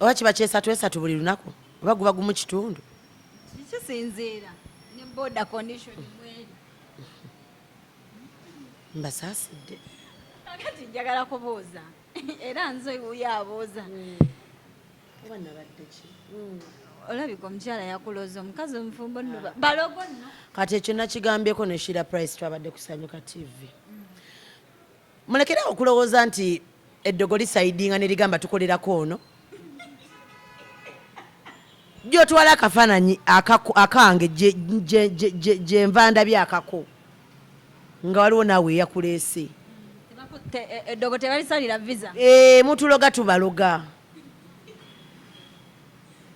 oba kiba kyesatu buli lunaku oba guba gumu kitundu kisinziira ne border condition mweri mbasaasidde kakati njagala kubuuza era nze uyo abooza oba nabadde ki olabika omukyala yakuloza omukazi omufumbo nno balogo nno kati ekyo nakigambyeko ne Sheila Price twabadde kusanyuka TV mulekera okulowooza nti eddogo lisaidinga ne ligamba tukolerako ono gyotwala akafaananyi akange gye nva ndabye akako nga waliwo naawe eyakuleese eddogo tebalisalira visa mutuloga tubaloga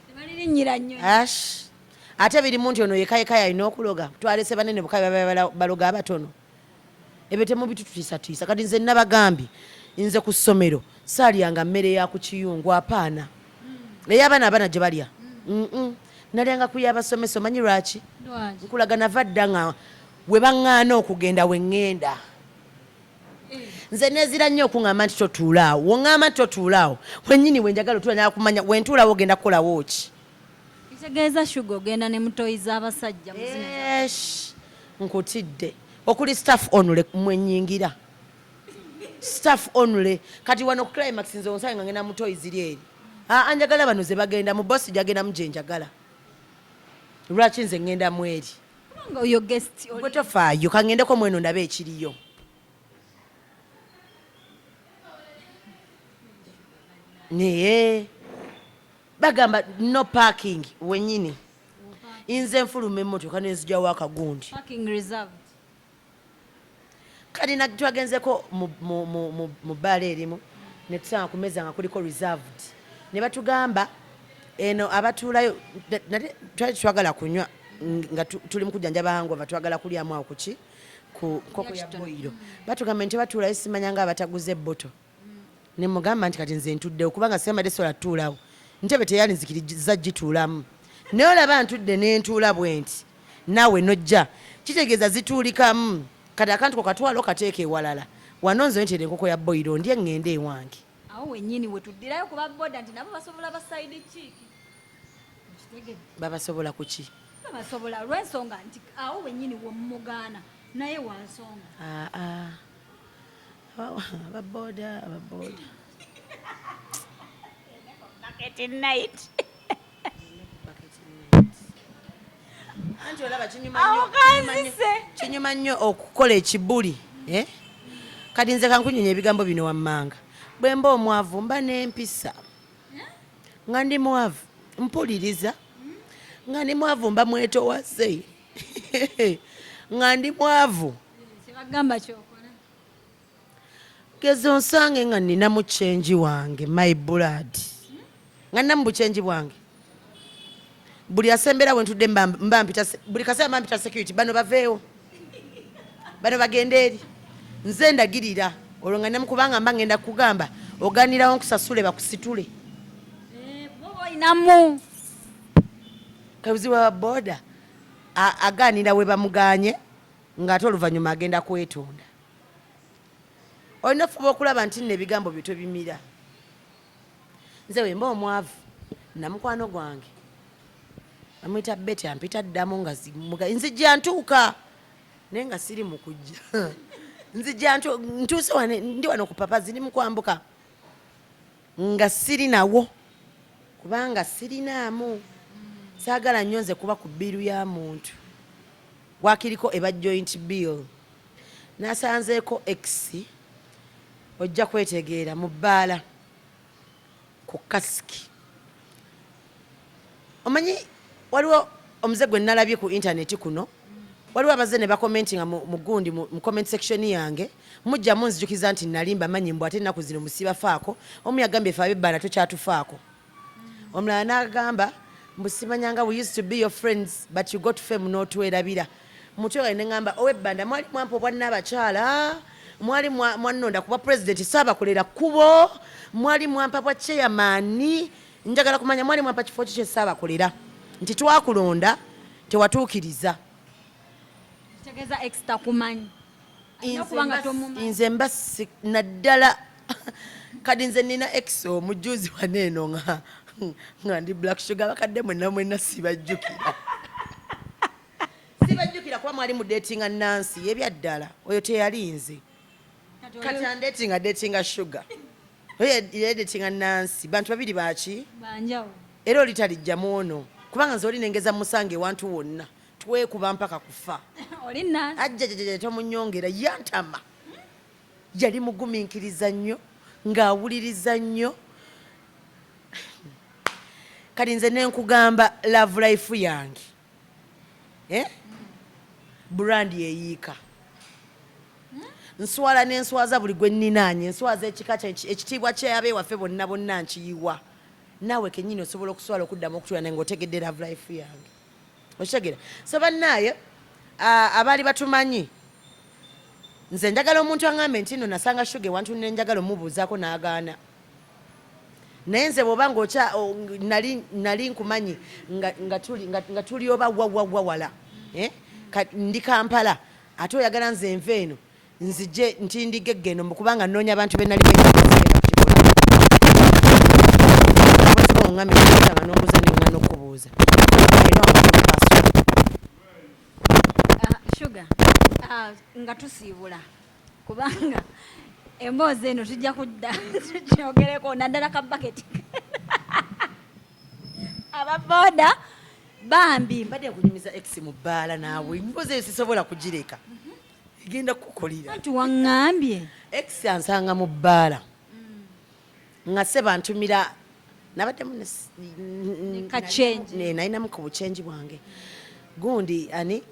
tebalirinyira nnyo ate birimu nti ono yekayeka yalina okuloga twalese banene bukabi baloga abatono ebyo temubitutiisatiisa kati nze nabagambye nze ku ssomero saalyanga mmere ya ku kiyungu apaana ey'abaana abana gye balya nalyanga ku y'abasomesa omanyi lwaki nkulaga nava dda nga we baŋŋaana okugenda we ŋŋenda nze nezira nnyo okuŋŋamba nti totuulaawo woŋŋamba nti totuulaawo wennyini wenjagala otuula kumanya wentuulaawo ogenda kukolawo ki kitegeeza shuga ogenda ne mutoyi z'abasajja nkutidde okuli staff onule mwenyingira staff onule kati wano climax nze onsaye nga ngenda mutoyi ziri eri anjagala bano ze bagenda mu bosi gyagenda mu gye njagala lwaki nze ŋŋenda mu eri oyo guest gwe tofaayo kaŋŋendeko mweno ndabe ekiriyo naye bagamba no parking wennyini nze nfuluma emmotoka nenzigyawo akagundi kati twagenzeko mu bbaala erimu ne tusanga ku mmeeza nga kuliko reserved ne batugamba eno abatuulayo twali twagala kunywa nga tuli mu kujjanjaba hangover twagala kulyamu awo kuki ku nkoko ya boyiro batugamba nti batuulayo simanya nga abataguze ebboto ne mugamba nti kati nze ntuddewo kubanga sembadde sola tuulawo ntebe teyalinzikiriza gituulamu naye olaba ntudde nentuula bwe nti naawe nojja kitegeeza zituulikamu kati akantu ko katwala okateeka ewalala wano nze ntere enkoko ya boyiro ndye ŋŋende ewange awo wennyini wetuddirayo kuba boda nti nabo basobola basaidi kiiki babasobola kuki babasobola lwensonga nti awo wennyini wemumugaana naye wansonga ababoda anti olaba kinyuma nnyo okukola ekibuli kati nze kankunyonya ebigambo bino wammanga bwe mba omwavu mba n'empisa nga ndi mwavu mpuliriza nga ndi mwavu mba mwetowase nga ndi mwavu kibagamba kyokola geza onsange nga nina mu kyenji wange my blood nga nina mu bukyenji bwange buli asembera wentudde buli kaseera mba mpita security bano baveewo bano bagende eri nze ndagirira olwo nga nemukubanga mba ngenda kugamba oganirawo nkusasule bakusitule boboinamu kabuzi wa boda aganira we bamuganye ng'ate oluvannyuma agenda kwetonda olina fuba okulaba nti nno ebigambo byo tobimira nze wemba omwavu namukwano gwange amwita beti ampita ddamu nga nzijja ntuuka naye nga siri mu kujja nzijja ntuuse ndi wano ku papazi ndi mukwambuka nga siri nawo kubanga sirinaamu saagala nnyo nze kuba ku bbiru ya muntu wakiriko eba joint bill nasanzeeko x ojja kwetegeera mu bbaala ku kasiki omanyi waliwo omuze gwe nalabye ku intaneti kuno waliwo abaze ne bakomentinga mu gundi mu comment section yange mujja munzijukiza nti nalimba manyi mbw ate ennaku zino musibafaako omu yagambye efe abebbala tokyatufaako omulala n'agamba mbusimanyanga we used to be your friends but you got fame n'otwerabira mutwe ne ngamba owebbanda mwali mwampa obwanna abakyala mwali mwannonda kuba president saabakolera kkubo mwali mwampa bwa chairman njagala kumanya mwali mwampa kifo kye saabakolera nti twakulonda tewatuukiriza kitegeeza extra kumanyi nze mba naddala kadi nze nina ex omujuzi waneeno nga ndi black sugar bakadde mwenna sibajjukira sibajjukira kuba mwali mu datinga Nancy ebyaddala oyo teyalinze kati andatinga datinga sugar oyo datinga Nancy bantu babiri baki banjawo era oli talijjamu ono kubanga nze oli nengeza musange wantu wonna twekuba mpaka kufa oli Nancy ajjajaja tomunyongera yantama yali mugumiikiriza nnyo ng'awuliriza nnyo kati nze nenkugamba love life yange brand yeyiika nswala n'enswaza buli gwe nninaanye nswaza ekika ekitiibwa ky'abeewaffe bonna nkiyiwa naawe kennyini osobola okuswala okuddamu okutula naye ng'otegedde love life yange okitegera so bannaaye abaali batumanyi nze njagala omuntu aŋŋambe nti nno nasanga shuga ewantu nenjagala omubuuzaako n'agaana naye nze bw'oba nali nkumanyi nga tuli oba wawala ndi Kampala ate oyagala nze nve eno nzije ntindige eggeno kubanga nnoonya abantu be nali beegenda kukikola oŋŋambe nga n'obuuza nenga n'okubuuza Sugar nga tusiibula kubanga emboozi eno tujja kudda tukyogereko naddala ka baketi ababoda bambi mbadde nkunyumiza ex mu bbaala naawe emboozi eyo sisobola kugireka egenda kukolira anti waŋŋambye ex ansanga mu bbaala nga seba ntumira nabaddemu nalinamu ku buchenji bwange gundi ani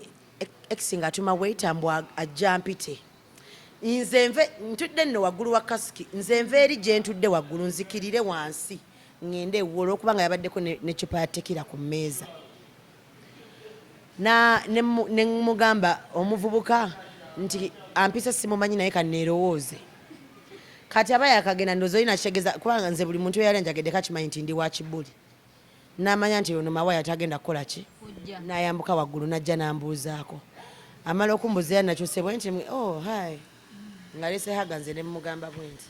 ex ng'atuma waiter mbu ajja mpite nze nve ntudde nno waggulu wa kasiki nze nve eri gye ntudde waggulu nzikirire wansi ŋŋende ewuwo olwokubanga yabaddeko n'eccupa ya tekira ku mmeeza ne mugamba omuvubuka nti ampisa simumanyi naye kanneerowooze kati aba yakagenda ndowooza olina kitegeeza kubanga nze buli muntu eyali njagedde kakimanyi nti ndi wa Kibuli n'amanya nti ono mawaya tagenda kukola ki n'ayambuka waggulu n'ajja n'ambuuzaako amala okumbuuza era nakyusebwe nti hi ngalesehaga nze ne mugamba bwe nti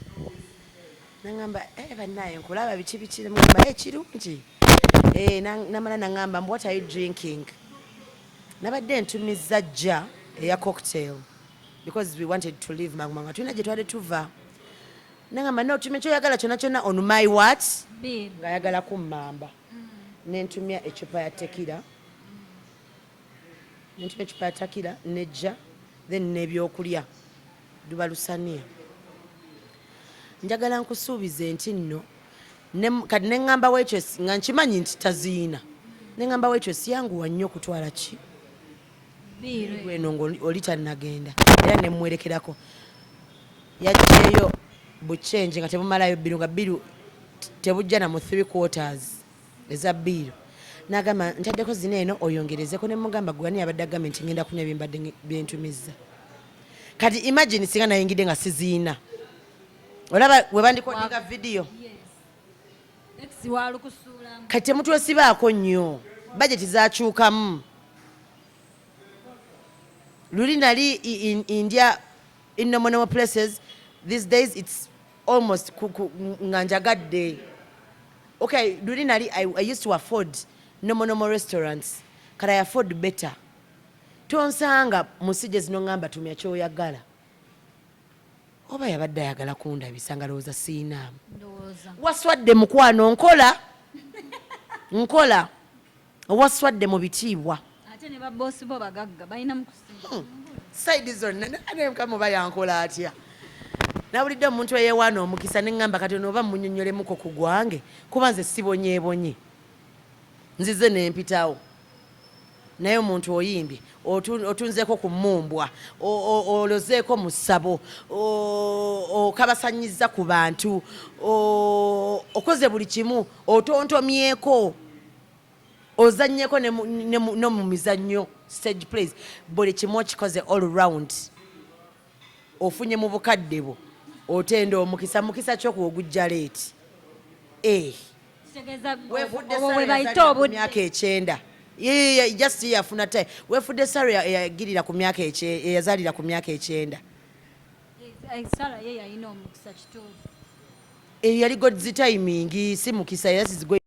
naŋŋamba bannaaye nkulaba biki bikiri mugamba kirungi namala naŋŋamba mbu what are you drinking nabadde ntumizza jja eya cocktail because we wanted to leave maguma nga tulina gye twali tuva naŋŋamba notumya kyoyagala kyonna kyonna on my what ng'ayagala kummamba nentumya ecupa ya tekira nejja then n'ebyokulya dubalusania njagala nkusuubize nti nno kati neŋŋamba waitress nga nkimanyi nti taziina neŋŋamba waitress yanguwa nnyo okutwala ki gweno ng'oli tannagenda era nemwerekerako yaggyeyo buchenji nga tebumalayo bbiru nga bbiru tebujja na mu 3/4 eza bbiru n'agamba ntaddeko zina eno oyongerezeko ne mugamba gwani yabadde agambye nti ngenda kunywa byembadde byentumizza kati imagine singa nayingidde nga siziina olaba we bandikodinga vidiyo kati temutwesibaako nnyo bajeti zakyukamu luli nali in India in nominal places these days it's almost nga njagadde okay luli nali I used to afford normal restaurants can I afford better tonsanga musije zino ngamba tumya kyoyagala oba yabadde ayagala kundabisa nga lowooza siinaamu waswadde mukwano nkola waswadde mu bitiibwa ate ne baboosi bo bagagga balina mukusinga saidi zonna nanemkamu bayankola atya nawulidde omuntu eyewaana omukisa neŋŋamba katono oba munyonyolemuko ku gwange kuba nze sibonyeebonye nzize nempitawo naye omuntu oyimbye otunzeeko ku mmumbwa olozeeko mu ssabo okabasanyiza ku bantu okoze buli kimu otontomyeko ozannyeko no mu mizannyo stage plays buli kimu okikoze all round ofunye mu bukadde bwo otenda omukisa mukisa ky'okuwa ogujja leeti myaka 9 just yafuna time wefudde sara eyagirira ku myaka eyazaalira ku myaka 9 eyo yali godzi timing si mukisa era sizigwe